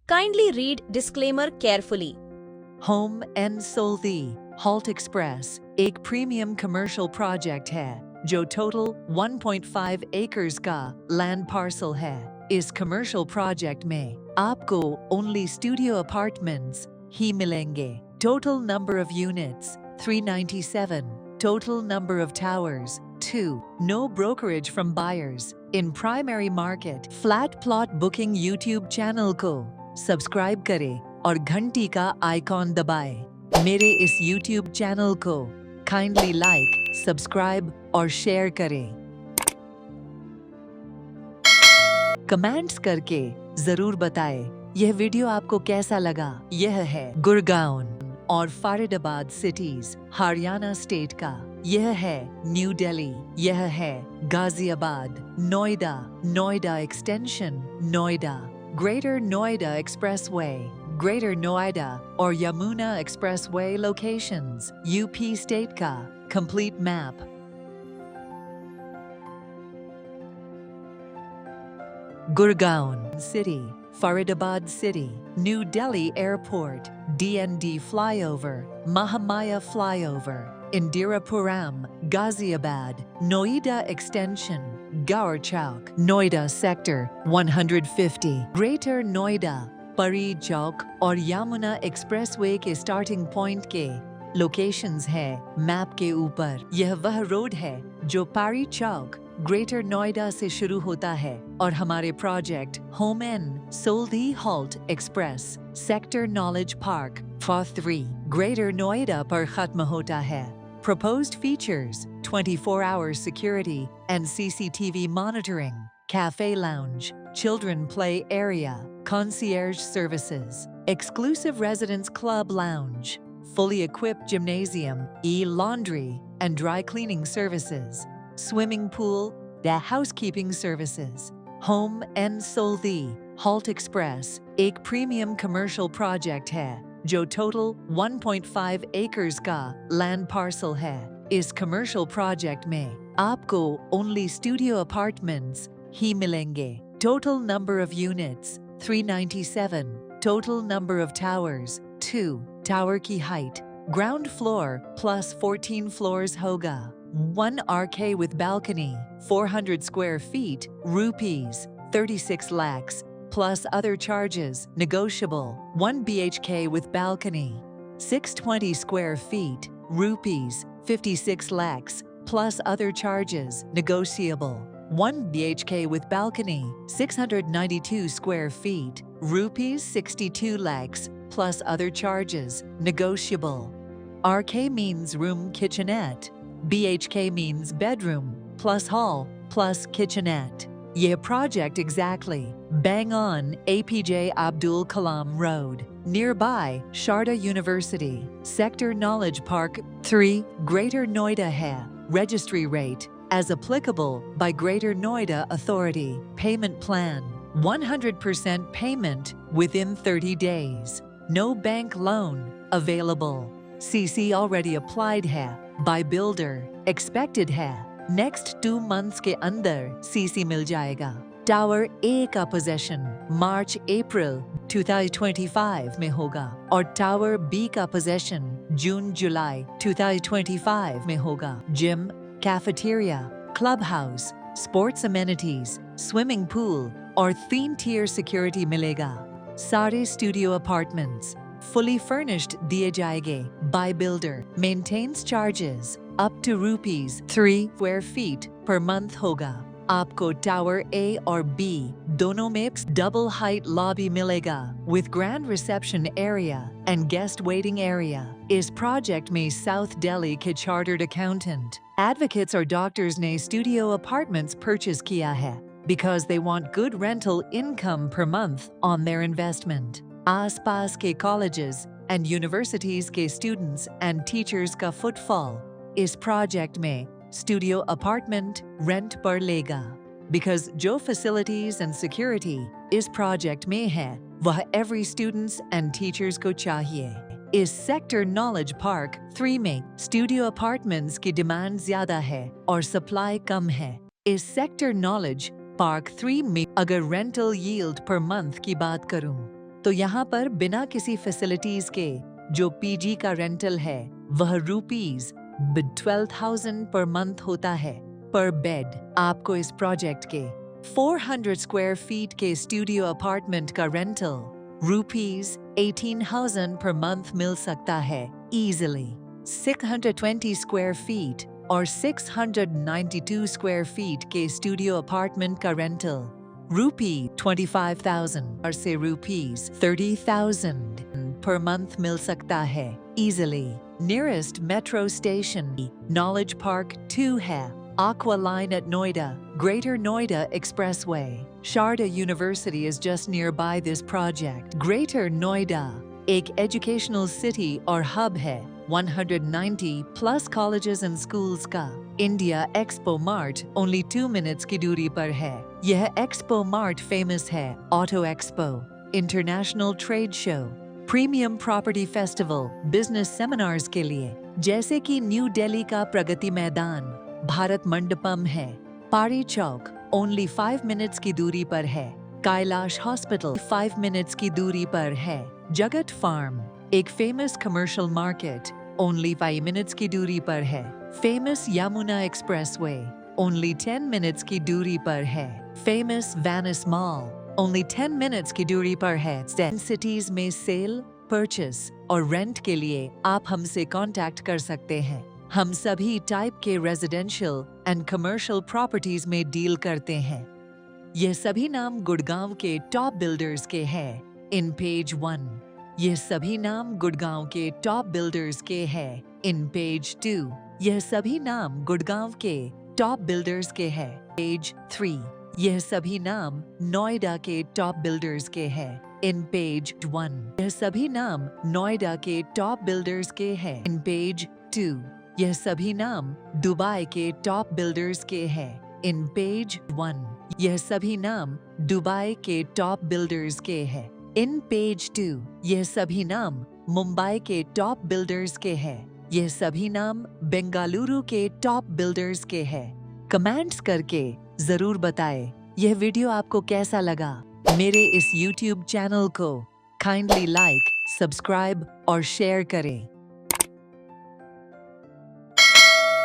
Kindly read disclaimer carefully. Home and सोल्दी halt express एक premium commercial project है जो टोटल 1.5 एकर्स का लैंड पार्सल है। इस कमर्शियल प्रोजेक्ट में आपको ओनली स्टूडियो अपार्टमेंट्स ही मिलेंगे। Total number of units 397, total number of towers 2, no brokerage from buyers in primary market। Flat plot booking YouTube channel को सब्सक्राइब करें और घंटी का आइकॉन दबाएं। मेरे इस यूट्यूब चैनल को काइंडली लाइक, सब्सक्राइब और शेयर करें। कमेंट्स करके जरूर बताएं यह वीडियो आपको कैसा लगा। यह है गुड़गांव और फरीदाबाद सिटीज हरियाणा स्टेट का। यह है न्यू दिल्ली, यह है Ghaziabad, Noida, Noida extension, Noida, Greater Noida expressway, Greater Noida और Yamuna expressway locations UP state का complete map. Gurgaon city, Faridabad City, New Delhi Airport, DND Flyover, Mahamaya Flyover, Indirapuram, Ghaziabad, Noida Extension, Gaur Chowk, Noida Sector 150, Greater Noida, Pari Chowk और Yamuna expressway के starting point के locations है map के ऊपर। यह वह road है जो पारी चौक ग्रेटर नोएडा से शुरू होता है और हमारे प्रोजेक्ट होम एंड सोल्दी halt express sector knowledge park for 3 greater Noida पर खत्म होता है। Proposed features 24-hour security and CCTV monitoring, cafe lounge, children play area, concierge services, exclusive residence club lounge, fully equipped gymnasium, e-laundry and dry cleaning services, swimming pool, the housekeeping services। Home and सोल्दी halt express एक premium commercial project है जो total 1.5 acres का land parcel है। इस commercial project में आपको only studio apartments ही मिलेंगे। Total number of units 397, total number of towers 2, tower की height ground floor plus 14 floors होगा। 1 RK with balcony, 400 square feet, rupees 36 lakhs, plus other charges, negotiable. 1 BHK with balcony, 620 square feet, rupees 56 lakhs, plus other charges, negotiable. 1 BHK with balcony, 692 square feet, rupees 62 lakhs, plus other charges, negotiable. RK means room kitchenette. BHK means bedroom, plus hall, plus kitchenette. ये project exactly bang on APJ Abdul Kalam Road, nearby Sharda University, Sector Knowledge Park 3, Greater Noida है। Registry rate as applicable by Greater Noida Authority. Payment plan 100% payment within 30 days. No bank loan available. CC already applied है by builder, expected है next 2 months के अंदर CC मिल जाएगा। Tower A का possession मार्च अप्रैल 2025 में होगा और टावर B का पोजेशन जून जुलाई 2025 में होगा। Gym, cafeteria, club house, sports amenities, swimming pool और 3 tier सिक्योरिटी मिलेगा। सारे स्टूडियो अपार्टमेंट्स fully furnished दिए जाएंगे by builder। Maintains charges up to rupees 3 square feet per month होगा। आपको टावर A और B दोनों में double height lobby मिलेगा with grand reception area and guest waiting area। इस project में South Delhi के chartered accountant, advocates और doctors ने studio apartments purchase किया है because they want good rental income per month on their investment। आसपास के colleges and universities के students and teachers का footfall इस project में studio apartment rent पर लेगा because जो facilities and security इस project में है वह every students and teachers को चाहिए। इस sector knowledge park 3 में studio apartments की demand ज़्यादा है और supply कम है। इस sector knowledge park 3 में अगर rental yield per month की बात करूं तो यहाँ पर बिना किसी फैसिलिटीज के जो पीजी का रेंटल है वह ₹12,000 पर मंथ होता है पर बेड। आपको इस प्रोजेक्ट के 400 स्क्वायर फीट के स्टूडियो अपार्टमेंट का रेंटल ₹18,000 पर मंथ मिल सकता है इजीली। 620 स्क्वायर फीट और 692 स्क्वायर फीट के स्टूडियो अपार्टमेंट का रेंटल ₹25,000 और से ₹30,000 पर मंथ मिल सकता है easily. Nearest metro station knowledge park 2 है। Aqua Line at Noida, Greater Noida Expressway. Sharda University is just nearby this project. Greater Noida, एक educational city और hub है 190 plus colleges and schools का। India Expo Mart only 2 minutes की दूरी पर है। यह Expo Mart famous है Auto Expo, International Trade Show, Premium Property Festival, Business Seminars के लिए, जैसे कि न्यू दिल्ली का प्रगति मैदान, भारत मंडपम है। पारी चौक ओनली 5 मिनट्स की दूरी पर है। कैलाश हॉस्पिटल 5 मिनट्स की दूरी पर है। जगत फार्म एक famous commercial market only 5 minutes की दूरी पर है। Famous Yamuna expressway only 10 minutes की दूरी पर है। Famous Venice mall only 10 minutes की दूरी पर है। सिटीज में सेल, परचेस और रेंट के लिए आप हमसे कांटेक्ट कर सकते हैं। हम सभी टाइप के रेजिडेंशियल एंड कमर्शियल प्रॉपर्टीज में डील करते हैं। यह सभी नाम गुड़गांव के टॉप बिल्डर्स के हैं इन पेज 1। यह सभी नाम गुड़गांव के टॉप बिल्डर्स के हैं इन पेज 2। यह सभी नाम गुड़गांव के टॉप बिल्डर्स के हैं पेज 3। यह सभी नाम नोएडा के टॉप बिल्डर्स के हैं इन पेज 1। यह सभी नाम नोएडा के टॉप बिल्डर्स के हैं इन पेज 2। यह सभी नाम दुबई के टॉप बिल्डर्स के हैं इन पेज 1। यह सभी नाम दुबई के टॉप बिल्डर्स के हैं इन पेज 2। यह सभी नाम मुंबई के टॉप बिल्डर्स के हैं। यह सभी नाम बेंगलुरु के टॉप बिल्डर्स के हैं। कमेंट्स करके जरूर बताएं यह वीडियो आपको कैसा लगा। मेरे इस YouTube चैनल को काइंडली लाइक, सब्सक्राइब और शेयर करें।